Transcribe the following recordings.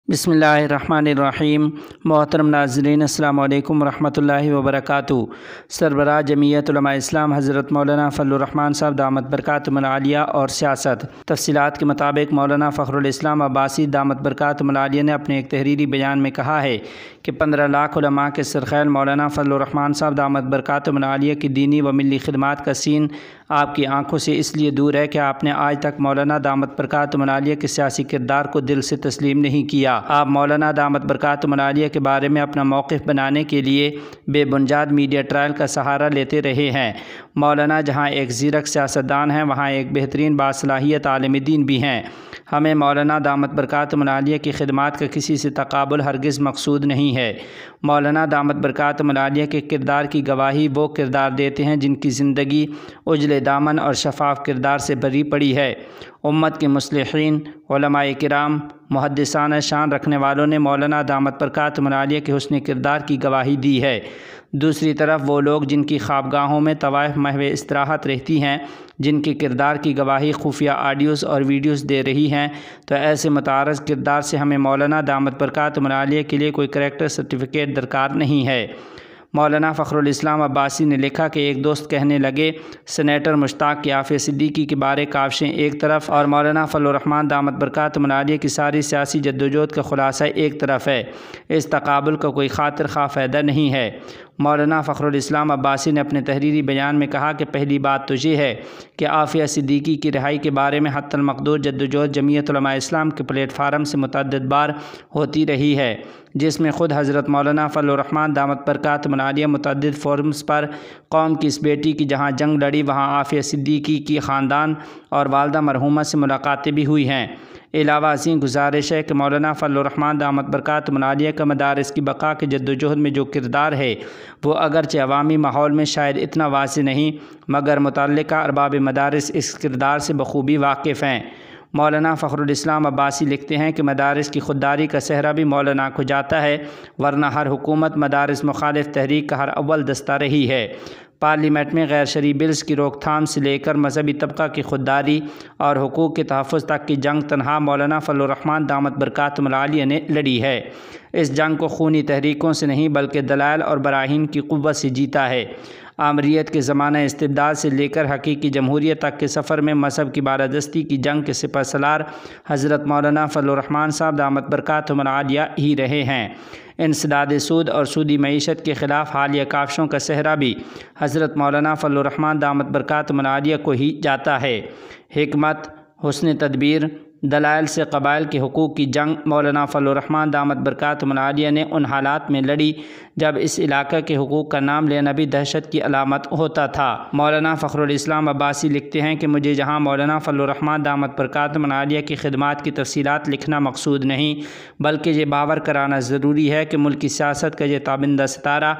بسم اللہ الرحمن الرحیم۔ محترم ناظرین، السلام علیکم ورحمۃ اللہ وبرکاتہ۔ سربراہ جمعیت علماء اسلام حضرت مولانا فضل الرحمان صاحب دامت برکاتہم العالیہ اور سیاست۔ تفصیلات کے مطابق مولانا فخر الاسلام عباسی دامت برکاتہم العالیہ نے اپنے ایک تحریری بیان میں کہا ہے کہ 15 لاکھ علماء کے سرخیل مولانا فضل الرحمان صاحب دامت برکاتہم العالیہ کی دینی و ملی خدمات کا سین آپ کی آنکھوں سے اس لیے دور ہے کہ آپ نے آج تک مولانا دامت برکاتہم العالیہ کے سیاسی کردار کو دل سے تسلیم نہیں کیا۔ آپ مولانا دامت برکاتہم العالیہ کے بارے میں اپنا موقف بنانے کے لیے بے بنیاد میڈیا ٹرائل کا سہارا لیتے رہے ہیں۔ مولانا جہاں ایک زیرک سیاستدان ہیں، وہاں ایک بہترین باصلاحیت عالم دین بھی ہیں۔ ہمیں مولانا دامت برکاتہم العالیہ کی خدمات کا کسی سے تقابل ہرگز مقصود نہیں ہے۔ مولانا دامت برکاتہم العالیہ کے کردار کی گواہی وہ کردار دیتے ہیں جن کی زندگی اجل دامن اور شفاف کردار سے بھری پڑی ہے۔ امت کے مصلحین، علماء کرام، محدثان شان رکھنے والوں نے مولانا دامت برکاتہم العالیہ کے حسن کردار کی گواہی دی ہے۔ دوسری طرف وہ لوگ جن کی خوابگاہوں میں طوائف محو استراحت رہتی ہیں، جن کے کردار کی گواہی خفیہ آڈیوز اور ویڈیوز دے رہی ہیں، تو ایسے متعارض کردار سے ہمیں مولانا دامت برکاتہم العالیہ کے لیے کوئی کریکٹر سرٹیفکیٹ درکار نہیں ہے۔ مولانا فخر الاسلام عباسی نے لکھا کہ ایک دوست کہنے لگے، سینیٹر مشتاق کی عافیہ صدیقی کے بارے کاوشیں ایک طرف اور مولانا فضل الرحمان دامت برکاتہم العالیہ کی ساری سیاسی جدوجہد کا خلاصہ ایک طرف ہے۔ اس تقابل کا کوئی خاطر خواہ فائدہ نہیں ہے۔ مولانا فخر الاسلام عباسی نے اپنے تحریری بیان میں کہا کہ پہلی بات تو یہ ہے کہ عافیہ صدیقی کی رہائی کے بارے میں حتی المقدور جدوجہد جمعیت علماء اسلام کے پلیٹ فارم سے متعدد بار ہوتی رہی ہے، جس میں خود حضرت مولانا فضل الرحمان دامت برکاتہم العالیہ متعدد فورمز پر قوم کی اس بیٹی کی جہاں جنگ لڑی، وہاں عافیہ صدیقی کی خاندان اور والدہ مرحومہ سے ملاقاتیں بھی ہوئی ہیں۔ علاوہ ازیں گزارش ہے کہ مولانا فضل الرحمان دامت برکاتہم العالیہ کا مدارس کی بقا کے جدوجہد میں جو کردار ہے، وہ اگرچہ عوامی ماحول میں شاید اتنا واضح نہیں، مگر متعلقہ ارباب مدارس اس کردار سے بخوبی واقف ہیں۔ مولانا فخر الاسلام عباسی لکھتے ہیں کہ مدارس کی خودداری کا صحرا بھی مولانا کو جاتا ہے، ورنہ ہر حکومت مدارس مخالف تحریک کا ہر اول دستہ رہی ہے۔ پارلیمنٹ میں غیر شرعی بلز کی روک تھام سے لے کر مذہبی طبقہ کی خودداری اور حقوق کے تحفظ تک کی جنگ تنہا مولانا فضل الرحمان دامت برکاتہم العالیہ نے لڑی ہے۔ اس جنگ کو خونی تحریکوں سے نہیں بلکہ دلائل اور براہین کی قوت سے جیتا ہے۔ آمریت کے زمانہ استبداد سے لے کر حقیقی جمہوریت تک کے سفر میں مذہب کی بالادستی کی جنگ کے سپہ سالار حضرت مولانا فضل الرحمان صاحب دامت برکاتہم العالیہ ہی رہے ہیں۔ انسداد سود اور سودی معیشت کے خلاف حالیہ کاوشوں کا صحرا بھی حضرت مولانا فضل الرحمان دامت برکاتہم العالیہ کو ہی جاتا ہے۔ حکمت، حسن تدبیر، دلائل سے قبائل کے حقوق کی جنگ مولانا فضل الرحمان دامت برکاتہم العالیہ نے ان حالات میں لڑی جب اس علاقہ کے حقوق کا نام لینا بھی دہشت کی علامت ہوتا تھا۔ مولانا فخر الاسلام عباسی لکھتے ہیں کہ مجھے جہاں مولانا فضل الرحمان دامت برکاتہم العالیہ کی خدمات کی تفصیلات لکھنا مقصود نہیں، بلکہ یہ باور کرانا ضروری ہے کہ ملکی سیاست کا یہ تابندہ ستارہ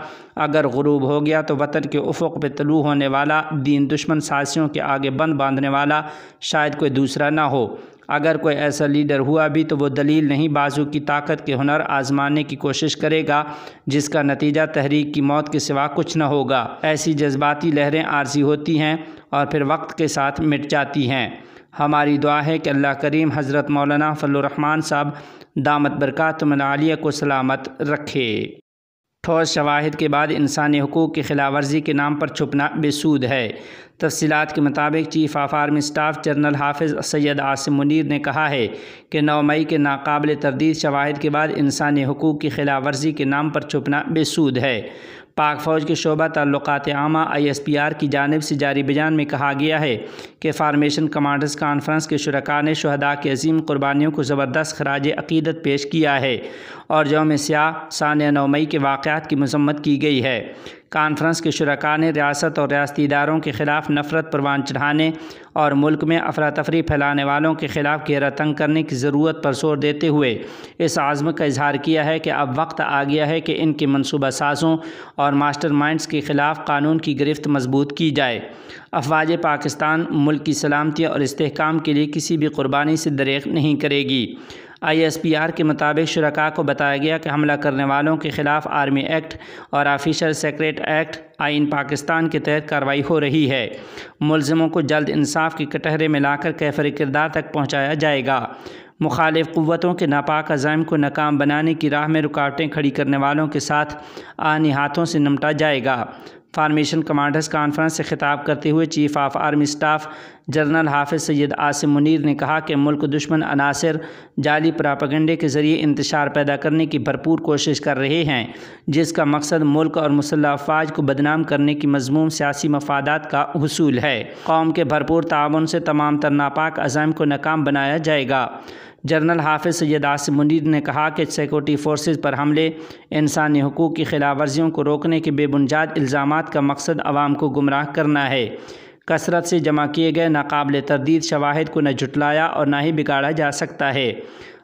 اگر غروب ہو گیا تو وطن کے افق پہ طلوع ہونے والا دین دشمن سازشوں کے آگے بند باندھنے والا شاید کوئی دوسرا نہ ہو۔ اگر کوئی ایسا لیڈر ہوا بھی تو وہ دلیل نہیں بازو کی طاقت کے ہنر آزمانے کی کوشش کرے گا، جس کا نتیجہ تحریک کی موت کے سوا کچھ نہ ہوگا۔ ایسی جذباتی لہریں عارضی ہوتی ہیں اور پھر وقت کے ساتھ مٹ جاتی ہیں۔ ہماری دعا ہے کہ اللہ کریم حضرت مولانا فضل الرحمان صاحب دامت برکاتہم العالیہ کو سلامت رکھے۔ ٹھوس شواہد کے بعد انسانی حقوق کی خلاف ورزی کے نام پر چھپنا بے سود ہے۔ تفصیلات کے مطابق chief of army staff general حافظ سید عاصم منیر نے کہا ہے کہ 9 مئی کے ناقابل تردید شواہد کے بعد انسانی حقوق کی خلاف ورزی کے نام پر چھپنا بے سود ہے۔ پاک فوج کے شعبہ تعلقات عامہ ISPR کی جانب سے جاری بیان میں کہا گیا ہے کہ فارمیشن کمانڈرز کانفرنس کے شرکاء نے شہداء کی عظیم قربانیوں کو زبردست خراج عقیدت پیش کیا ہے اور یوم سیاہ ثانیہ 9 مئی کے واقعات کی مذمت کی گئی ہے۔ کانفرنس کے شرکاء نے ریاست اور ریاستی اداروں کے خلاف نفرت پروان چڑھانے اور ملک میں افراتفری پھیلانے والوں کے خلاف گھیرا تنگ کرنے کی ضرورت پر زور دیتے ہوئے اس عزم کا اظہار کیا ہے کہ اب وقت آ گیا ہے کہ ان کے منصوبہ سازوں اور ماسٹر مائنڈز کے خلاف قانون کی گرفت مضبوط کی جائے۔ افواج پاکستان ملک کی سلامتی اور استحکام کے لیے کسی بھی قربانی سے دریغ نہیں کرے گی۔ ISPR کے مطابق شرکاء کو بتایا گیا کہ حملہ کرنے والوں کے خلاف آرمی ایکٹ اور آفیشل سیکریٹ ایکٹ آئین پاکستان کے تحت کارروائی ہو رہی ہے۔ ملزموں کو جلد انصاف کے کٹہرے میں لا کر کیفر کردار تک پہنچایا جائے گا۔ مخالف قوتوں کے ناپاک عزائم کو ناکام بنانے کی راہ میں رکاوٹیں کھڑی کرنے والوں کے ساتھ آہنی ہاتھوں سے نمٹا جائے گا۔ فارمیشن کمانڈرز کانفرنس سے خطاب کرتے ہوئے chief of army staff general حافظ سید عاصم منیر نے کہا کہ ملک دشمن عناصر جعلی پراپیگنڈے کے ذریعے انتشار پیدا کرنے کی بھرپور کوشش کر رہے ہیں، جس کا مقصد ملک اور مسلح افواج کو بدنام کرنے کی مذموم سیاسی مفادات کا حصول ہے۔ قوم کے بھرپور تعاون سے تمام تر ناپاک عزائم کو ناکام بنایا جائے گا۔ جنرل حافظ سید عاصم منیر نے کہا کہ سیکورٹی فورسز پر حملے، انسانی حقوق کی خلاف ورزیوں کو روکنے کے بے بنیاد الزامات کا مقصد عوام کو گمراہ کرنا ہے۔ کثرت سے جمع کیے گئے ناقابل تردید شواہد کو نہ جھٹلایا اور نہ ہی بگاڑا جا سکتا ہے۔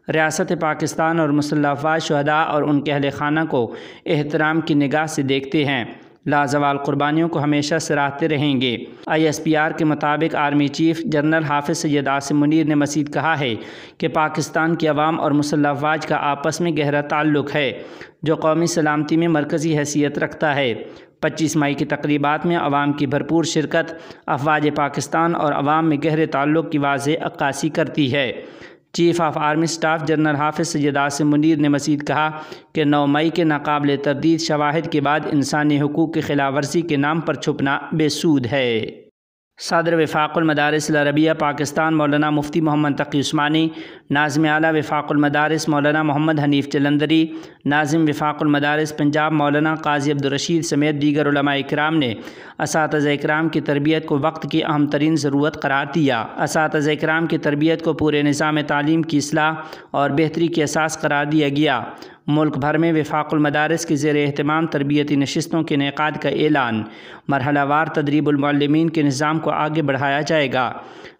ریاست پاکستان اور مسلح افواج شہداء اور ان کے اہل خانہ کو احترام کی نگاہ سے دیکھتے ہیں، لازوال قربانیوں کو ہمیشہ سراہتے رہیں گے۔ ISPR کے مطابق آرمی چیف جنرل حافظ سید عاصم منیر نے مزید کہا ہے کہ پاکستان کی عوام اور مسلح افواج کا آپس میں گہرا تعلق ہے، جو قومی سلامتی میں مرکزی حیثیت رکھتا ہے۔ 25 مئی کی تقریبات میں عوام کی بھرپور شرکت افواج پاکستان اور عوام میں گہرے تعلق کی واضح عکاسی کرتی ہے۔ Chief of army staff general حافظ سید عاصم منیر نے مزید کہا کہ 9 مئی کے ناقابل تردید شواہد کے بعد انسانی حقوق کی خلاف ورزی کے نام پر چھپنا بے سود ہے۔ صدر وفاق المدارس العربیہ پاکستان مولانا مفتی محمد تقی عثمانی، ناظم اعلیٰ وفاق المدارس مولانا محمد حنیف جلندری، ناظم وفاق المدارس پنجاب مولانا قاضی عبدالرشید سمیت دیگر علماء اکرام نے اساتذہ اکرام کی تربیت کو وقت کی اہم ترین ضرورت قرار دیا۔ اساتذہ اکرام کی تربیت کو پورے نظام تعلیم کی اصلاح اور بہتری کی اساس قرار دیا گیا۔ ملک بھر میں وفاق المدارس کے زیر اہتمام تربیتی نشستوں کے انعقاد کا اعلان۔ مرحلہ وار تدریب المعلمین کے نظام کو آگے بڑھایا جائے گا۔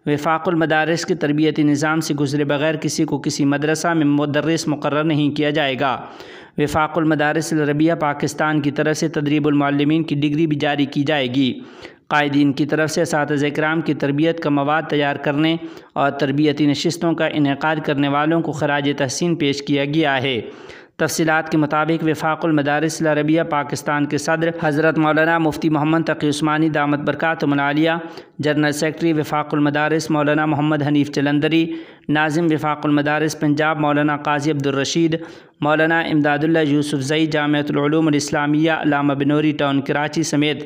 وفاق المدارس کے تربیتی نظام سے گزرے بغیر کسی کو کسی مدرسہ میں مدرس مقرر نہیں کیا جائے گا۔ وفاق المدارس العربیہ پاکستان کی طرف سے تدریب المعلمین کی ڈگری بھی جاری کی جائے گی۔ قائدین کی طرف سے اساتذہ اکرام کی تربیت کا مواد تیار کرنے اور تربیتی نشستوں کا انعقاد کرنے والوں کو خراج تحسین پیش کیا گیا ہے۔ تفصیلات کے مطابق وفاق المدارس العربیہ پاکستان کے صدر حضرت مولانا مفتی محمد تقی عثمانی دامت برکاتہم العالیہ، جنرل سیکرٹری وفاق المدارس مولانا محمد حنیف جلندری، ناظم وفاق المدارس پنجاب مولانا قاضی عبدالرشید، مولانا امداد اللہ یوسف زئی جامعۃ العلوم الاسلامیہ علامہ بنوری ٹاؤن کراچی سمیت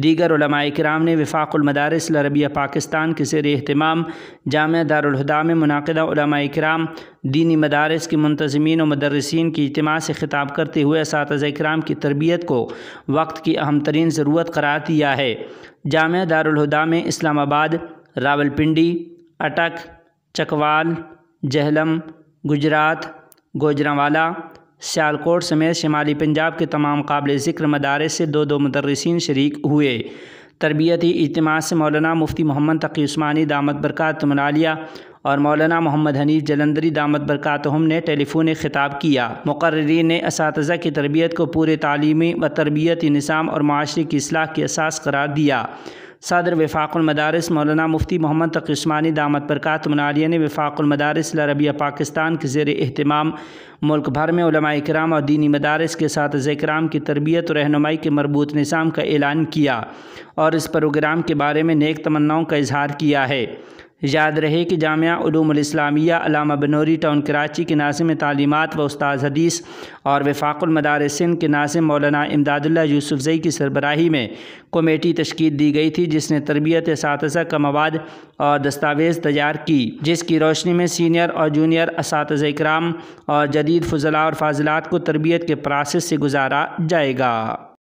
دیگر علماء اکرام نے وفاق المدارس العربیہ پاکستان کے زیر اہتمام جامعہ دارالہدیٰ میں منعقدہ علماء اکرام، دینی مدارس کے منتظمین و مدرسین کی اجتماع سے خطاب کرتے ہوئے اساتذہ اکرام کی تربیت کو وقت کی اہم ترین ضرورت قرار دیا ہے۔ جامعہ دارالہدیٰ میں اسلام آباد، راولپنڈی، اٹک، چکوال، جہلم، گجرات، گوجرانوالا، سیالکوٹ سمیت شمالی پنجاب کے تمام قابل ذکر مدارس سے 2 مدرسین شریک ہوئے۔ تربیتی اجتماع سے مولانا مفتی محمد تقی عثمانی دامت برکاتہم العالیہ اور مولانا محمد حنیف جلندری دامت برکاتہم نے ٹیلی فونک خطاب کیا۔ مقررین نے اساتذہ کی تربیت کو پورے تعلیمی و تربیتی نظام اور معاشرے کی اصلاح کی اساس قرار دیا۔ صدر وفاق المدارس مولانا مفتی محمد تقی عثمانی دامت برکاتہم العالیہ نے وفاق المدارس العربیہ پاکستان کے زیر اہتمام ملک بھر میں علماء اکرام اور دینی مدارس کے اساتذہ اکرام کی تربیت اور رہنمائی کے مربوط نظام کا اعلان کیا اور اس پروگرام کے بارے میں نیک تمناؤں کا اظہار کیا ہے۔ یاد رہے کہ جامعہ علوم الاسلامیہ علامہ بنوری ٹاؤن کراچی کے ناظم تعلیمات و استاذ حدیث اور وفاق المدارس سندھ کے ناظم مولانا امداد اللہ یوسف زئی کی سربراہی میں کمیٹی تشکیل دی گئی تھی، جس نے تربیت اساتذہ کا مواد اور دستاویز تیار کی، جس کی روشنی میں سینئر اور جونیئر اساتذہ اکرام اور جدید فضلاء اور فاضلات کو تربیت کے پراسس سے گزارا جائے گا۔